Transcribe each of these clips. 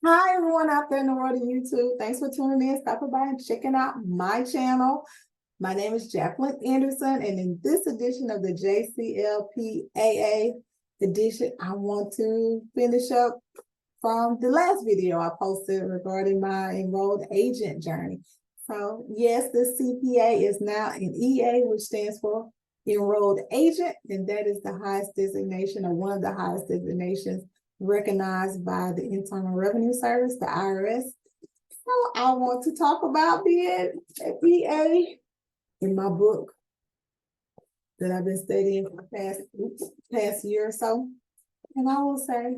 Hi, everyone out there in the world of YouTube. Thanks for tuning in, stopping by and checking out my channel. My name is Jacqueline Anderson, and in this edition of the JCLPAA edition, I want to finish up from the last video I posted regarding my enrolled agent journey. So yes, the CPA is now an EA, which stands for enrolled agent, and that is the highest designation or one of the highest designations recognized by the Internal Revenue Service, the IRS. So I want to talk about being an EA in my book that I've been studying for the past year or so. And I will say,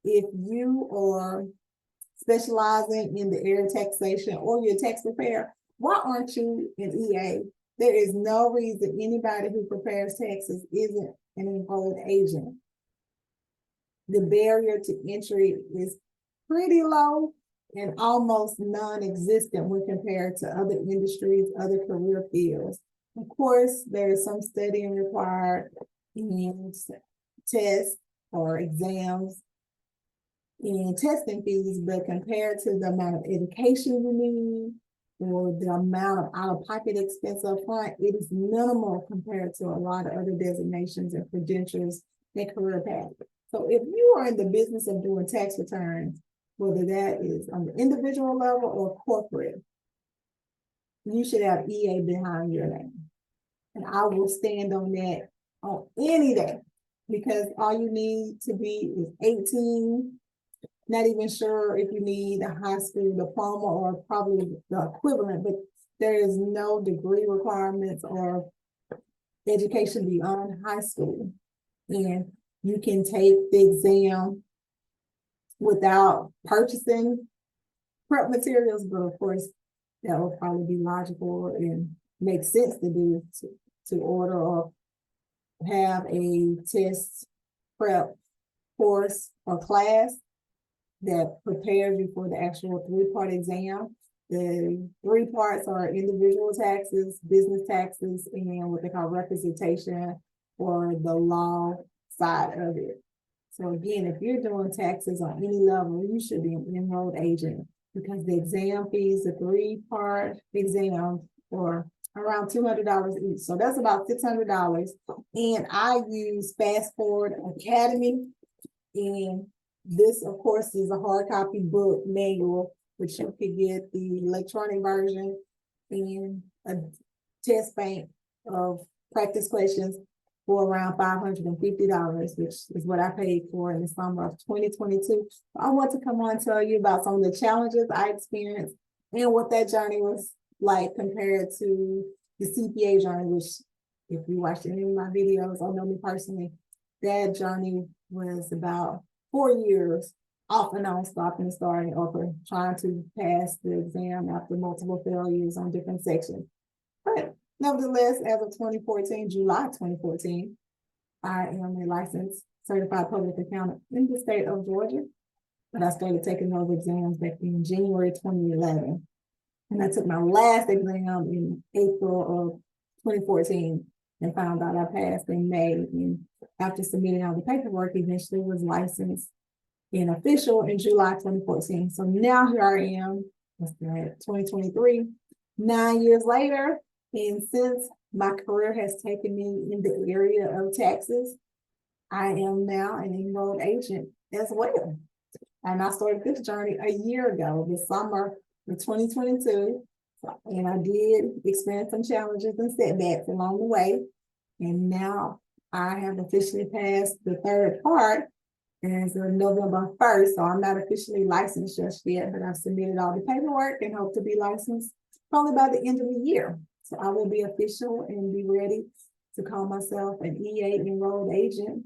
if you are specializing in the area of taxation or your tax preparer, why aren't you an EA? There is no reason anybody who prepares taxes isn't an enrolled agent. The barrier to entry is pretty low and almost non-existent when compared to other industries, other career fields. Of course, there is some studying required in tests or exams and testing fees, but compared to the amount of education you need or the amount of out-of-pocket expense up front, it is minimal compared to a lot of other designations and credentials and career paths. So if you are in the business of doing tax returns, whether that is on the individual level or corporate, you should have EA behind your name. And I will stand on that on any day, because all you need to be is 18. Not even sure if you need a high school diploma or probably the equivalent, but there is no degree requirements or education beyond high school. And you can take the exam without purchasing prep materials, but of course, that will probably be logical and make sense to do to order or have a test prep course or class that prepares you for the actual three-part exam. The three parts are individual taxes, business taxes, and what they call representation or the law side of it. So again, if you're doing taxes on any level, you should be an enrolled agent, because the exam fees, the three-part exam, are around $200 each. So that's about $600. And I use Fast Forward Academy, and this, of course, is a hard copy book manual, which you could get the electronic version and a test bank of practice questions for around $550, which is what I paid for in the summer of 2022. I want to come on and tell you about some of the challenges I experienced and what that journey was like compared to the CPA journey, which, if you watched any of my videos or know me personally, that journey was about 4 years off and on, stopping and starting over, trying to pass the exam after multiple failures on different sections. But nevertheless, as of 2014, July 2014, I am a licensed certified public accountant in the state of Georgia. But I started taking those exams back in January 2011. And I took my last exam in April of 2014 and found out I passed in May. And after submitting all the paperwork, eventually was licensed and official in July 2014. So now here I am, what's that, 2023, 9 years later. And since my career has taken me in the area of taxes, I am now an enrolled agent as well. And I started this journey a year ago, the summer of 2022. And I did experience some challenges and setbacks along the way. And now I have officially passed the third part as of November 1st. So I'm not officially licensed just yet, but I've submitted all the paperwork and hope to be licensed probably by the end of the year. So I will be official and be ready to call myself an EA enrolled agent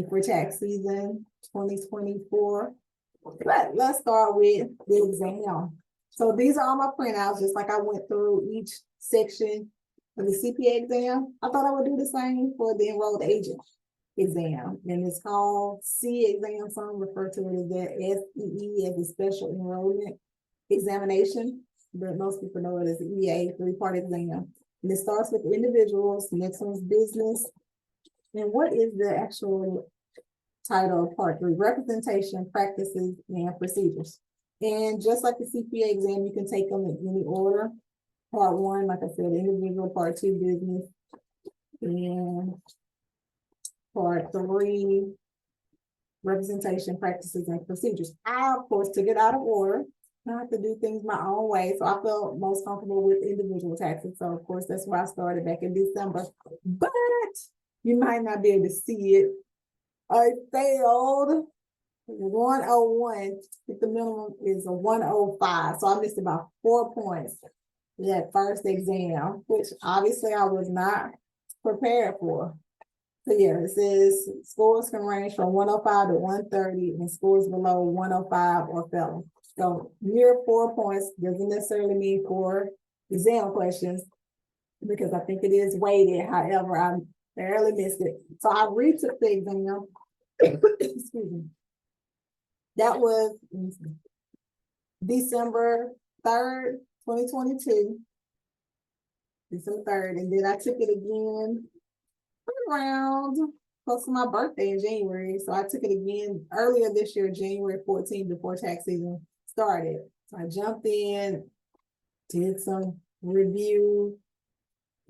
for tax season 2024. But let's start with the exam. So these are all my printouts, just like I went through each section of the CPA exam. I thought I would do the same for the enrolled agent exam. And it's called C exam. Some refer to it as the SEE, as a special enrollment examination, but most people know it as the EA three-part exam. And it starts with individuals, the next one's business. And what is the actual title of part 3, representation, practices, and procedures. And just like the CPA exam, you can take them in any order. Part 1, like I said, individual, part 2, business, and part 3, representation, practices, and procedures. I, of course, took it out of order. I have to do things my own way. So I felt most comfortable with individual taxes. So, of course, that's why I started back in December. But you might not be able to see it. I failed 101 if the minimum is a 105. So I missed about 4 points that first exam, which obviously I was not prepared for. So yeah, it says scores can range from 105 to 130 and scores below 105 or felon. So near 4 points doesn't necessarily mean 4 exam questions because I think it is weighted. However, I barely missed it. So I retook the exam. Excuse me. That was December 3rd, 2022. December 3rd. And then I took it again around close to my birthday in January. So I took it again earlier this year, January 14th, before tax season started. So I jumped in, did some review,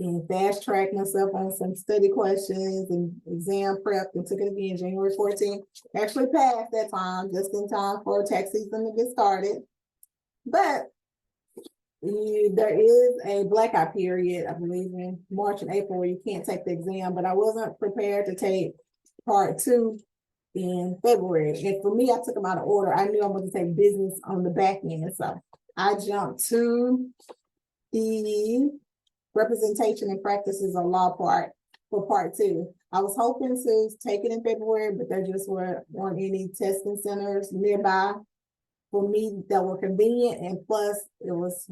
and fast tracked myself on some study questions and exam prep, and took it again January 14th. Actually passed that time, just in time for tax season to get started. But there is a blackout period, I believe, in March and April where you can't take the exam, but I wasn't prepared to take part 2 in February. And for me, I took them out of order. I knew I wanted to take business on the back end. So I jumped to the representation and practices of law part for part 2. I was hoping to take it in February, but there just weren't any testing centers nearby for me that were convenient, and plus it was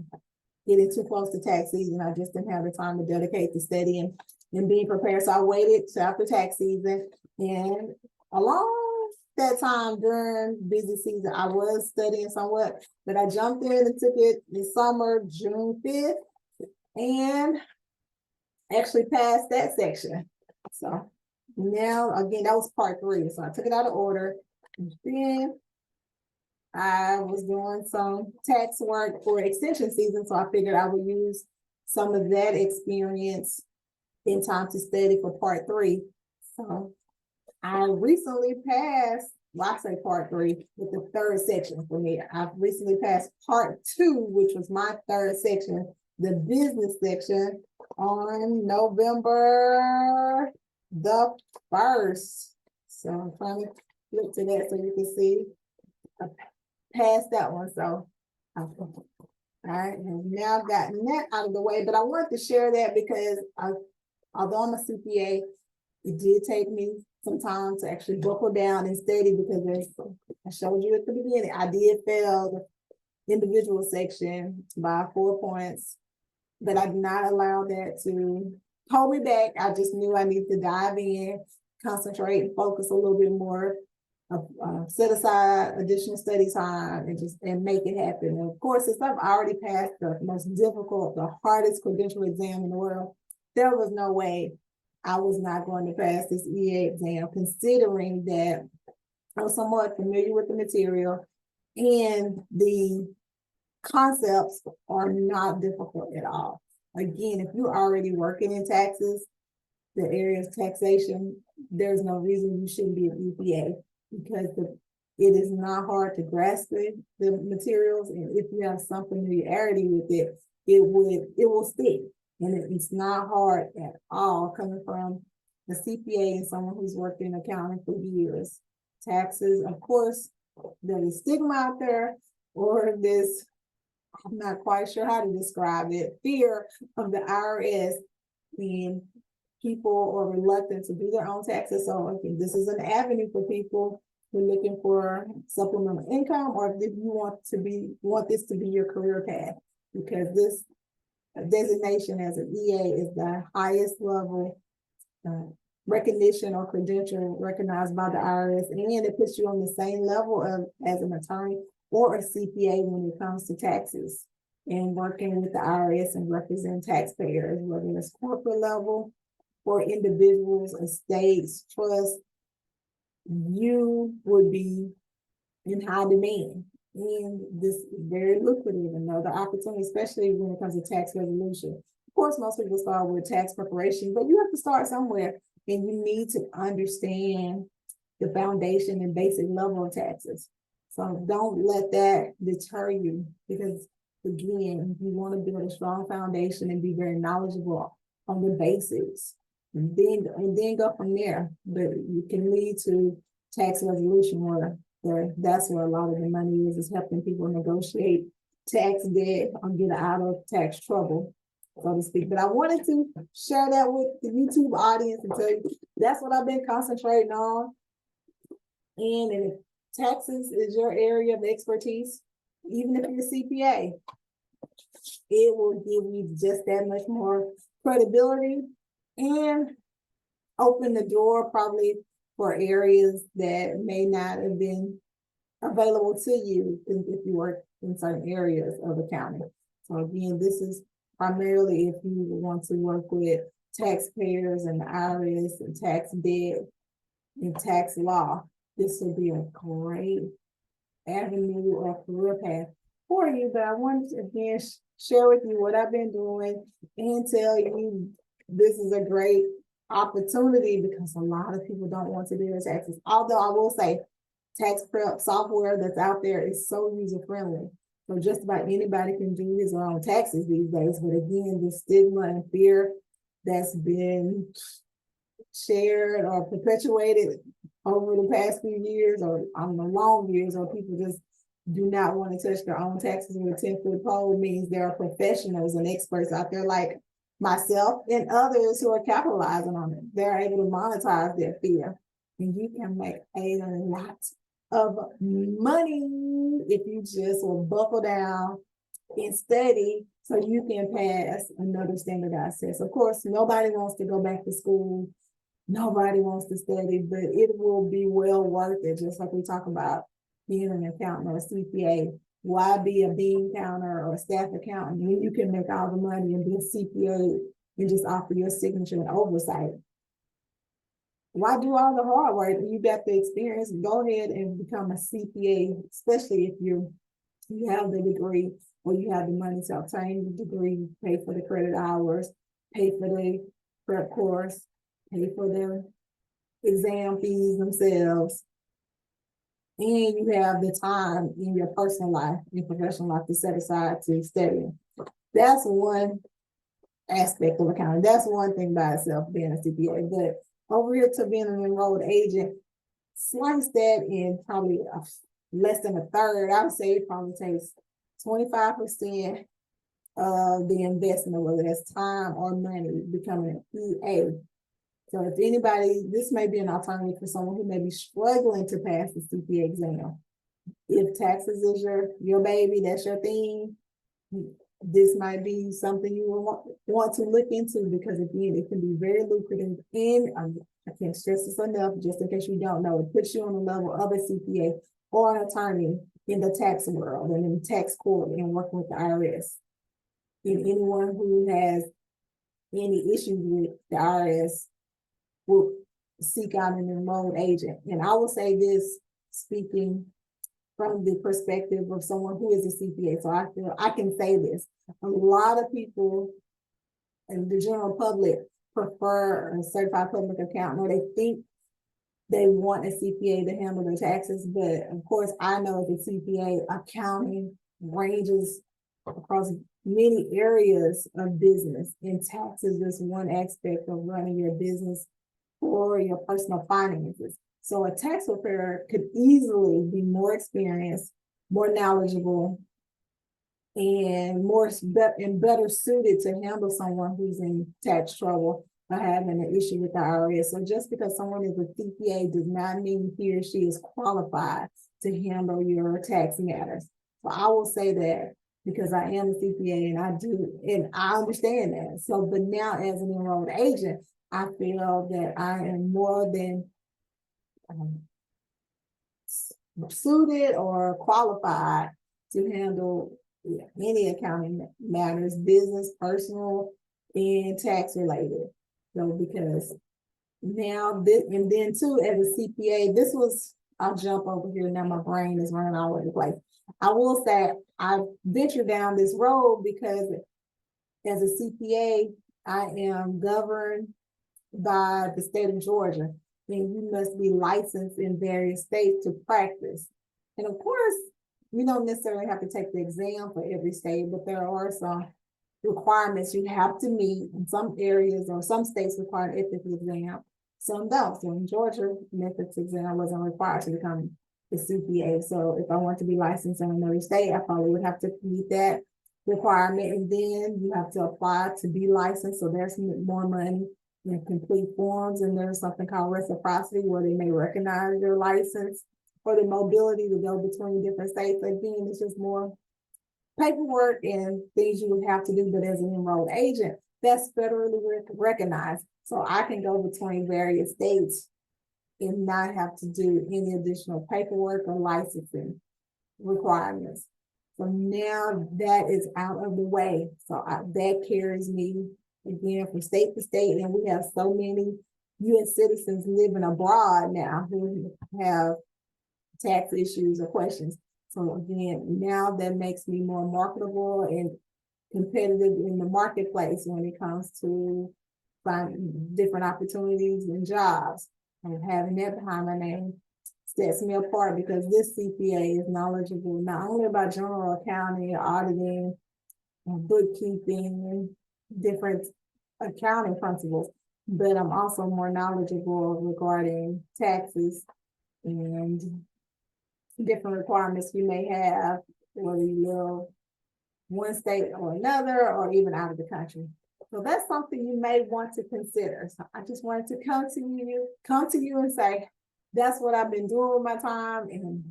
getting too close to tax season. I just didn't have the time to dedicate to studying and being prepared. So I waited till after tax season, and along that time during busy season, I was studying somewhat, but I jumped in and took it this summer, June 5th, and actually passed that section. So now, again, that was part 3. So I took it out of order. And then I was doing some tax work for extension season, so I figured I would use some of that experience in time to study for part 3. So I recently passed, well, I say part 3 with the 3rd section for me. I've recently passed part 2, which was my 3rd section, the business section, on November the 1st. So I'm trying to flip to that so you can see. I passed that one. So all right, and now I've gotten that out of the way, but I wanted to share that because although I'm a CPA, it did take me some time to actually buckle down and study because I showed you at the beginning, I did fail the individual section by 4 points, but I did not allow that to hold me back. I just knew I needed to dive in, concentrate, and focus a little bit more, set aside additional study time and make it happen. And of course, since I've already passed the most difficult, the hardest credential exam in the world, there was no way I was not going to pass this EA exam, considering that I was somewhat familiar with the material and the concepts are not difficult at all. Again, if you're already working in taxes, the area of taxation, there's no reason you shouldn't be an EPA because it is not hard to grasp the materials, and if you have some familiarity with it, it will stick. And it's not hard at all coming from a CPA and someone who's worked in accounting for years. Taxes, of course, there is stigma out there, or this, I'm not quite sure how to describe it, fear of the IRS, and people are reluctant to do their own taxes. So I think this is an avenue for people who are looking for supplemental income, or if you want this to be your career path, because this designation as an EA is the highest level recognition or credential recognized by the IRS, and it puts you on the same level as an attorney or a CPA when it comes to taxes and working with the IRS and represent taxpayers, whether it's corporate level or individuals, estates, trusts, you would be in high demand. And this is very lucrative, another opportunity, especially when it comes to tax resolution. Of course, most people start with tax preparation, but you have to start somewhere, and you need to understand the foundation and basic level of taxes. So don't let that deter you, because again, you want to build a strong foundation and be very knowledgeable on the basics, and then go from there. But you can lead to tax resolution where that's where a lot of the money is helping people negotiate tax debt or get out of tax trouble, so to speak. But I wanted to share that with the YouTube audience and tell you that's what I've been concentrating on. And if taxes is your area of expertise, even if you're a CPA, it will give you just that much more credibility and open the door probably for areas that may not have been available to you if you work in certain areas of accounting. So again, this is primarily if you want to work with taxpayers and the IRS and tax debt and tax law. This will be a great avenue or career path for you. But I wanted to again share with you what I've been doing and tell you this is a great opportunity, because a lot of people don't want to do their taxes. Although I will say tax prep software that's out there is so user-friendly. So just about anybody can do his own taxes these days. But again, the stigma and fear that's been shared or perpetuated over the past few years, or on the long years, or people just do not want to touch their own taxes with a 10-foot pole, means there are professionals and experts out there like myself and others who are capitalizing on it. They're able to monetize their fear, and you can make a lot of money if you just will buckle down and study so you can pass another standardized test. Of course, nobody wants to go back to school. Nobody wants to study, but it will be well worth it. Just like we talk about being an accountant or a CPA. Why be a bean counter or a staff accountant when you can make all the money and be a CPA and just offer your signature and oversight? Why do all the hard work? You got the experience. Go ahead and become a CPA, especially if you have the degree or you have the money to obtain the degree, pay for the credit hours, pay for the prep course, pay for their exam fees themselves, and you have the time in your personal life and professional life to set aside to study. That's one aspect of accounting. That's one thing by itself, being a CPA. But over here to being an enrolled agent, slice that in probably less than a third. I would say it probably takes 25% of the investment, whether that's time or money, becoming an EA. So if anybody, this may be an alternative for someone who may be struggling to pass the CPA exam. If taxes is your baby, that's your thing, this might be something you will want to look into, because again, it can be very lucrative. And I can't stress this enough, just in case you don't know, it puts you on the level of a CPA or an attorney in the tax world and in tax court and working with the IRS. And anyone who has any issues with the IRS will seek out an enrolled agent. And I will say this, speaking from the perspective of someone who is a CPA, so I feel I can say this. A lot of people and the general public prefer a certified public accountant, or they think they want a CPA to handle their taxes. But of course, I know as a CPA, accounting ranges across many areas of business, and taxes is one aspect of running your business or your personal finances. So a tax preparer could easily be more experienced, more knowledgeable, and better suited to handle someone who's in tax trouble or having an issue with the IRS. So just because someone is a CPA does not mean he or she is qualified to handle your tax matters. So I will say that because I am a CPA and I understand that. So, but now as an enrolled agent, I feel that I am more than suited or qualified to handle any accounting matters, business, personal, and tax related. So because now this, and then too, as a CPA, this was, I'll jump over here now, my brain is running all over the place. I will say I ventured down this road because as a CPA, I am governed by the state of Georgia, and you must be licensed in various states to practice. And of course, you don't necessarily have to take the exam for every state, but there are some requirements you have to meet in some areas, or some states require an ethics exam, some don't. So in Georgia, an ethics exam wasn't required to become a CPA. So if I want to be licensed in another state, I probably would have to meet that requirement, and then you have to apply to be licensed. So there's more money and complete forms, and there's something called reciprocity where they may recognize your license or the mobility to go between different states. Again, it's just more paperwork and things you would have to do, but as an enrolled agent, that's federally recognized. So I can go between various states and not have to do any additional paperwork or licensing requirements. So now that is out of the way. So that carries me again from state to state, and we have so many U.S. citizens living abroad now who have tax issues or questions. So again, now that makes me more marketable and competitive in the marketplace when it comes to finding different opportunities and jobs. And having that behind my name sets me apart, because this CPA is knowledgeable not only about general accounting, auditing, and bookkeeping, and different accounting principles, but I'm also more knowledgeable regarding taxes and different requirements you may have, whether you live one state or another, or even out of the country. So that's something you may want to consider. So I just wanted to come to you and say, that's what I've been doing with my time. And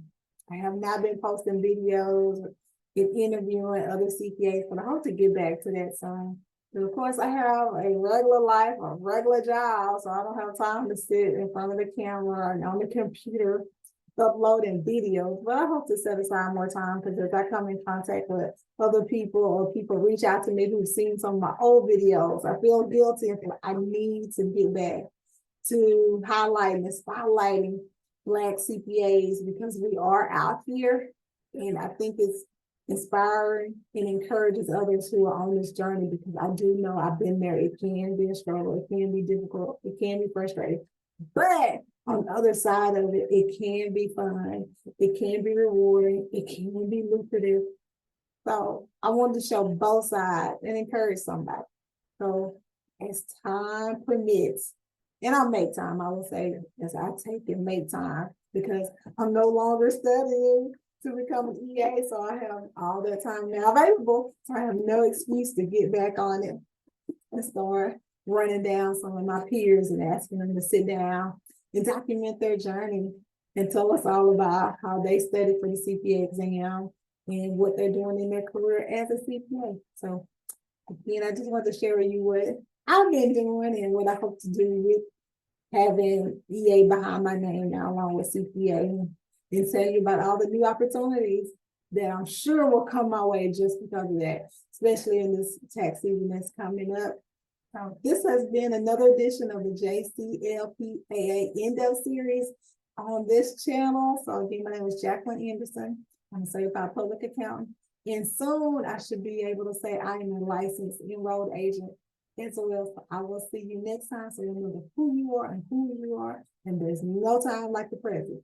I have not been posting videos and interviewing other CPAs, but I hope to get back to that soon. And of course, I have a regular life, a regular job, so I don't have time to sit in front of the camera and on the computer uploading videos, but I hope to set aside more time, because as I come in contact with other people, or people reach out to me who've seen some of my old videos, I feel guilty and feel I need to get back to highlighting and spotlighting Black CPAs, because we are out here, and I think it's inspiring and encourages others who are on this journey, because I do know I've been there. It can be a struggle, it can be difficult, it can be frustrating, but on the other side of it, it can be fun, it can be rewarding, it can be lucrative. So I wanted to show both sides and encourage somebody. So as time permits, and I'll make time, I will say, as I take and make time, because I'm no longer studying to become an EA, so I have all that time now available. So I have no excuse to get back on it and start running down some of my peers and asking them to sit down and document their journey and tell us all about how they studied for the CPA exam and what they're doing in their career as a CPA. So again, I just wanted to share with you what I've been doing and what I hope to do with having EA behind my name now, along with CPA, and tell you about all the new opportunities that I'm sure will come my way just because of that, especially in this tax season that's coming up. This has been another edition of the JCLPAA in-depth series on this channel. So again, my name is Jacqueline Anderson. I'm a certified public accountant. And soon I should be able to say I am a licensed enrolled agent as well. I will see you next time. So remember who you are and who you are. And there's no time like the present.